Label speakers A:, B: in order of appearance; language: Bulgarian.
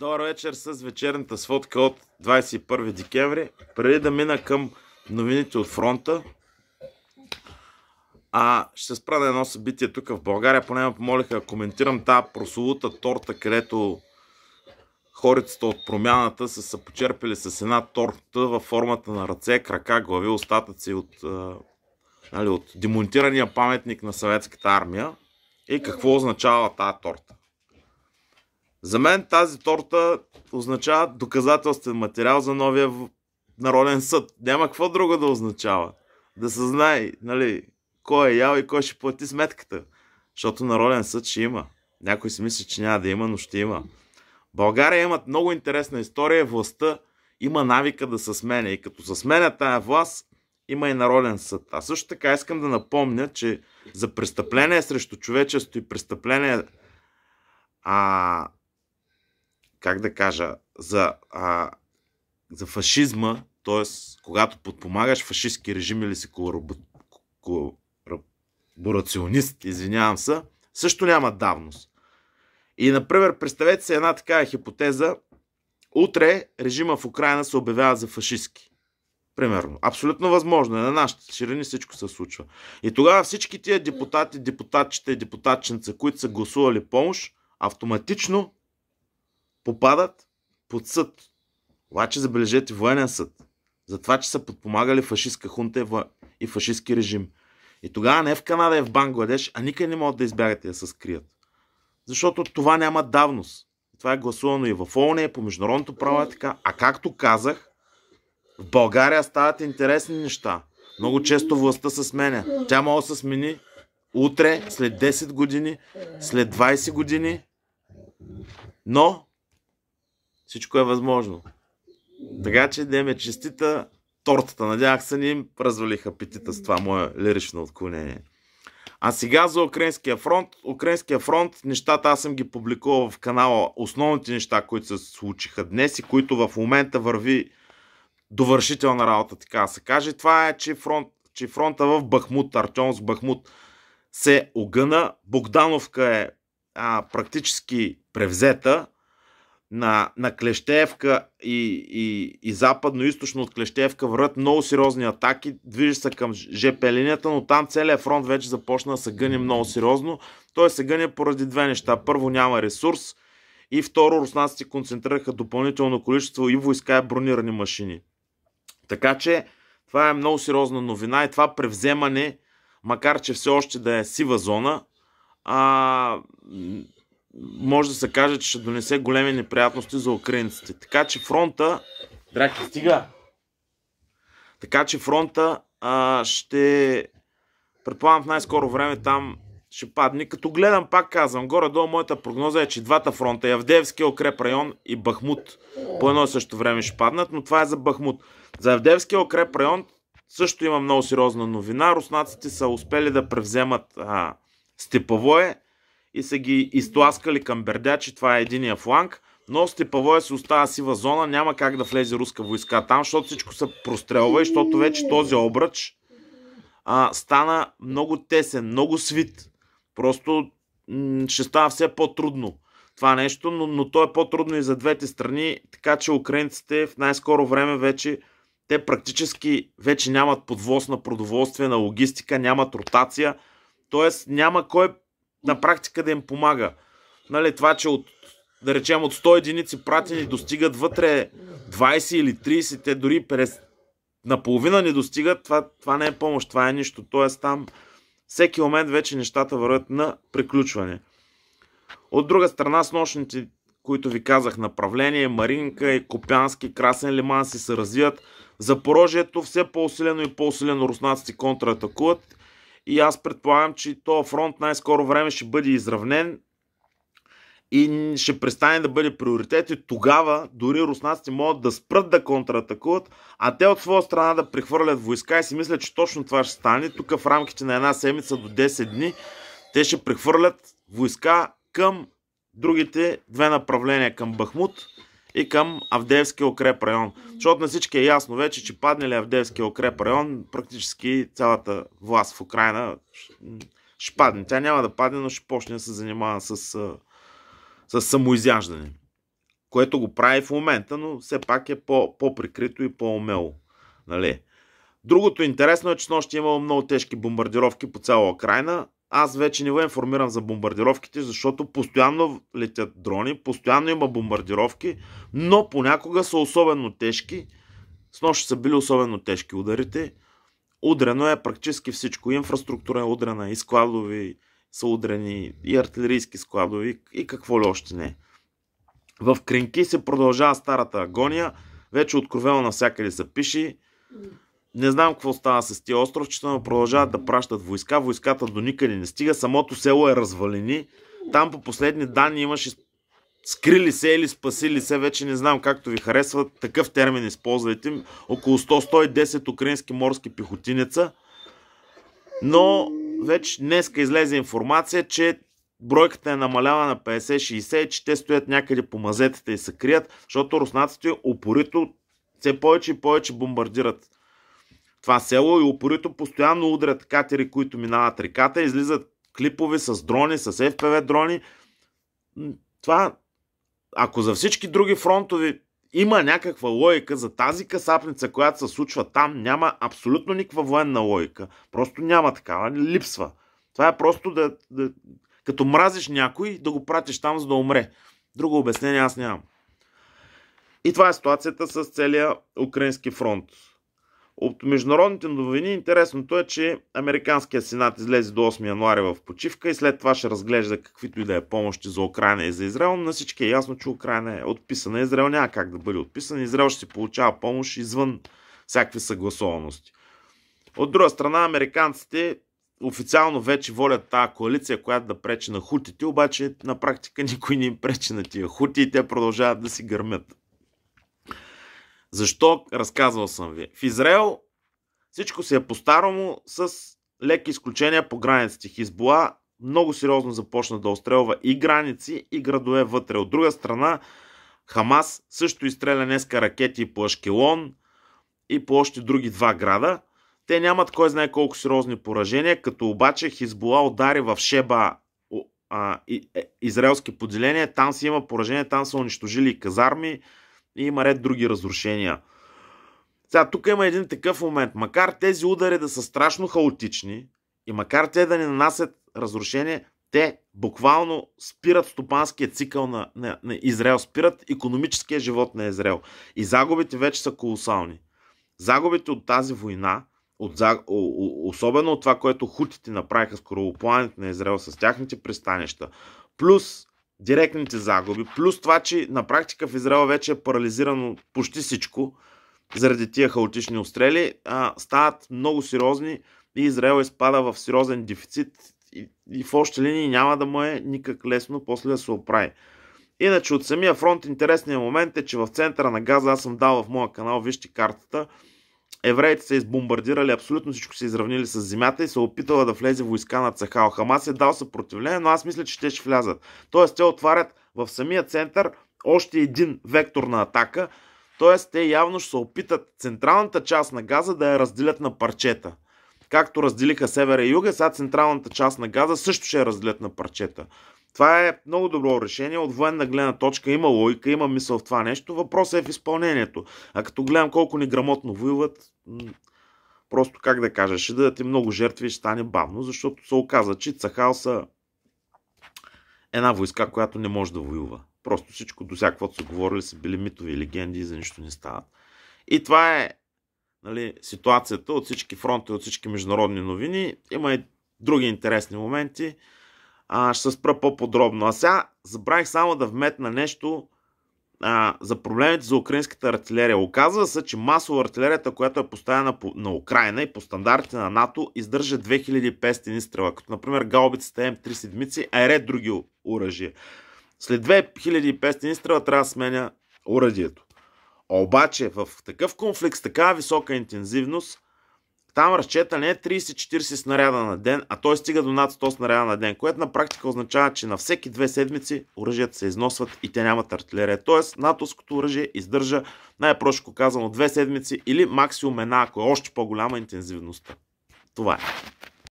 A: Добър вечер с вечерната сводка от 21 декември. Преди да мина към новините от фронта, ще се спра на едно събитие тук в България. Поне ме помолиха да коментирам тази прословута торта, където хорицата от промяната са се почерпили с една торта във формата на ръце, крака, глави, остатъци от демонтирания паметник на Съветската армия. И какво означава тази торта? За мен тази торта означава доказателствен материал за новия Народен съд. Няма какво друго да означава. Да се знае, кой е ял и кой ще плати сметката. Защото Народен съд ще има. Някой си мисли, че няма да има, но ще има. България имат много интересна история. Властта има навика да се сменя. И като се сменя тая власт, има и Народен съд. А също така искам да напомня, че за престъпление срещу човечеството и престъпление за фашизма, т.е. когато подпомагаш фашистски режим или си колаборационист, извинявам се, също няма давност. И, например, представете се една такава хипотеза. Утре режима в Украйна се обявява за фашистски. Примерно. Абсолютно възможно е. На нашите ширини всичко се случва. И тогава всички тия депутати, депутатчета и депутатченца, които са гласували помощ, автоматично попадат под съд. Обаче забележете, военен съд. За това, че са подпомагали фашистска хунта и фашистски режим. И тогава не в Канада и в Бангладеш, а никъде не могат да избягат и да се скрият. Защото това няма давност. Това е гласувано и в ООН, и по международното право е така. А както казах, в България стават интересни неща. Много често властта се сменя. Тя може да се смени утре, след 10 години, след 20 години. Но всичко е възможно. Така че да ме честита тортата. Надявах се, ни им развалих апетита с това мое лирично отклонение. А сега за Украинския фронт. Украинския фронт, нещата аз съм ги публикувал в канала. Основните неща, които се случиха днес и които в момента върви довършителна работа, така да се каже. Това е, че фронта в Бахмут, Артемовск Бахмут се огъна. Богдановка е практически превзета. На Клещеевка и западно-източно от Клещеевка върват много сериозни атаки. Движи се към ЖП линията, но там целият фронт вече започна да се гъни много сериозно. Той се гъни поради две неща. Първо, няма ресурс и второ, руснаците концентрираха допълнително количество и войска и бронирани машини. Така че това е много сериозна новина и това превземане, макар че все още да е сива зона, може да се каже, че ще донесе големи неприятности за украинците. Така че фронта... Драки, стига! Така че фронта ще... Предполагам в най-скоро време там ще падне. Като гледам, пак казвам, горе-долу моята прогноза е, че двата фронта, Авдеевския укреп район и Бахмут, по едно и също време ще паднат, но това е за Бахмут. За Авдеевския укреп район също има много сериозна новина. Руснаците са успели да превземат Степавое и са ги изтласкали към Бердячи, това е единия фланг, но Степавое се остава сива зона, няма как да влезе руска войска там, защото всичко се прострелва и защото вече този обръч стана много тесен, много свит. Просто ще става все по-трудно това нещо, но то е по-трудно и за двете страни, така че украинците в най-скоро време вече те практически вече нямат подвоз на продоволствие, на логистика, нямат ротация, т.е. няма кой на практика да им помага. Това, че да речем от 100 единици пратени достигат вътре 20 или 30, те дори наполовина не достигат, това не е помощ, това е нищо. Тоест там всеки момент вече нещата върват на приключване. От друга страна, с нощните, които ви казах, направление, Маринка и Копянски, Красен Лиман си се развият. Запорожието все по-усилено и по-усилено руснаците контратакуват. И аз предполагам, че този фронт най-скоро време ще бъде изравнен и ще престане да бъде приоритет и тогава дори руснаците могат да спрат да контратакуват, а те от своя страна да прехвърлят войска и си мислят, че точно това ще стане. Тук в рамките на една седмица до 10 дни те ще прехвърлят войска към другите две направления, към Бахмут и към Авдеевския укреп район. Защото на всички е ясно вече, че падне ли Авдеевския укреп район, практически цялата власт в Украйна ще падне. Тя няма да падне, но ще почне да се занимава с самоизяждане. което го прави в момента, но все пак е по-прикрито и по-умело. Нали? Другото интересно е, че снощи имало много тежки бомбардировки по цяла Украйна. Аз вече не ви информирам за бомбардировките, защото постоянно летят дрони, постоянно има бомбардировки, но понякога са особено тежки. Снощи са били особено тежки ударите. Удрено е практически всичко. Инфраструктура е удрена, и складови са удрени, и артилерийски складови, и какво ли още не. В Кринки се продължава старата агония. Вече откровено навсякъде се пише. Не знам какво става с тия островчета, но продължават да пращат войска. Войската до никъде не стига. Самото село е развалени. Там по последни данни имаше скрили се или спасили се. Вече не знам както ви харесва. Такъв термин използвайте. Около 100-110 украински морски пехотинеца. Но вече днеска излезе информация, че бройката е намалява на 50-60 и че те стоят някъде по мазетата и се крият, защото руснаците упорито все повече и повече бомбардират това село и упорито постоянно удрят катери, които минават реката, излизат клипове с дрони, с FPV дрони. Това, ако за всички други фронтови има някаква логика, за тази касапница, която се случва там, няма абсолютно никаква военна логика. Просто няма такава, липсва. Това е просто като мразиш някой, да го пратиш там, за да умре. Друго обяснение аз нямам. И това е ситуацията с целия украински фронт. От международните новини интересното е, че Американският сенат излезе до 8 януари в почивка и след това ще разглежда каквито и да е помощи за Украйна и за Израел. На всички е ясно, че Украйна е отписана. Израел няма как да бъде отписан. Израел ще си получава помощ извън всякакви съгласуваности. От друга страна, американците официално вече волят тази коалиция, която да пречи на хутите, обаче на практика никой не им пречи на тия хути и те продължават да си гърмят. Защо? Разказвал съм ви. В Израел всичко се е по-старому с леки изключения по границите. Хизбула много сериозно започна да отстрелва и граници, и градове вътре. От друга страна, Хамас също изстреля днеска ракети по Ашкелон и по още други два града. Те нямат кой знае колко сериозни поражения, като обаче Хизбула удари в Шеба израелски поделения. Там си има поражения, там са унищожили и казарми и има ред други разрушения. Сега, тук има един такъв момент. Макар тези удари да са страшно хаотични и макар те да не нанасят разрушение, те буквално спират стопанския цикъл на Израел, спират икономическия живот на Израел. И загубите вече са колосални. Загубите от тази война, особено от това, което хутите направиха с корабоплаването на Израел с тяхните пристанища, плюс директните загуби, плюс това, че на практика в Израел вече е парализирано почти всичко заради тия хаотични обстрели, стават много сериозни и Израел изпада в сериозен дефицит и в общи линии няма да му е никак лесно после да се оправи. Иначе от самия фронт интересният момент е, че в центъра на Газа, аз съм дал в моя канал, вижте картата, евреите са избомбардирали, абсолютно всичко са изравнили с земята и са опитала да влезе войска на Цахал. Хамас е дал съпротивление, но аз мисля, че те ще влязат. Тоест, те отварят в самия център още един вектор на атака. Тоест, те явно ще се опитат централната част на Газа да я разделят на парчета. Както разделиха севера и юга, сега централната част на Газа също ще я разделят на парчета. Това е много добро решение. От военна гледна точка има логика, има мисъл в това нещо. Въпросът е в изпълнението. А като гледам колко неграмотно воюват, просто как да кажа, ще дадат и много жертви и ще стане бавно, защото се оказа, че Цахал са една войска, която не може да воюва. Просто всичко до всякаквото са говорили, са били митови легенди и за нищо не стават. И това е, нали, ситуацията от всички фронти, от всички международни новини. Има и други интересни моменти. Ще се спра по-подробно. А сега забравих само да вметна нещо за проблемите за украинската артилерия. Оказва се, че масово артилерията, която е поставена на Украйна и по стандартите на НАТО, издържа 2500 изстрела, като например гаубицата М3 седмици, а и ред други оръжия. След 2500 изстрела трябва да сменя оръдието. Обаче в такъв конфликт с такава висока интензивност, там разчета не е 30-40 снаряда на ден, а той стига до над 100 снаряда на ден, което на практика означава, че на всеки 2 седмици оръжията се износват и те нямат артилерия. Тоест, натовското оръжие издържа, най-просто казано, 2 седмици или максимум една, ако е още по-голяма интензивността. Това е.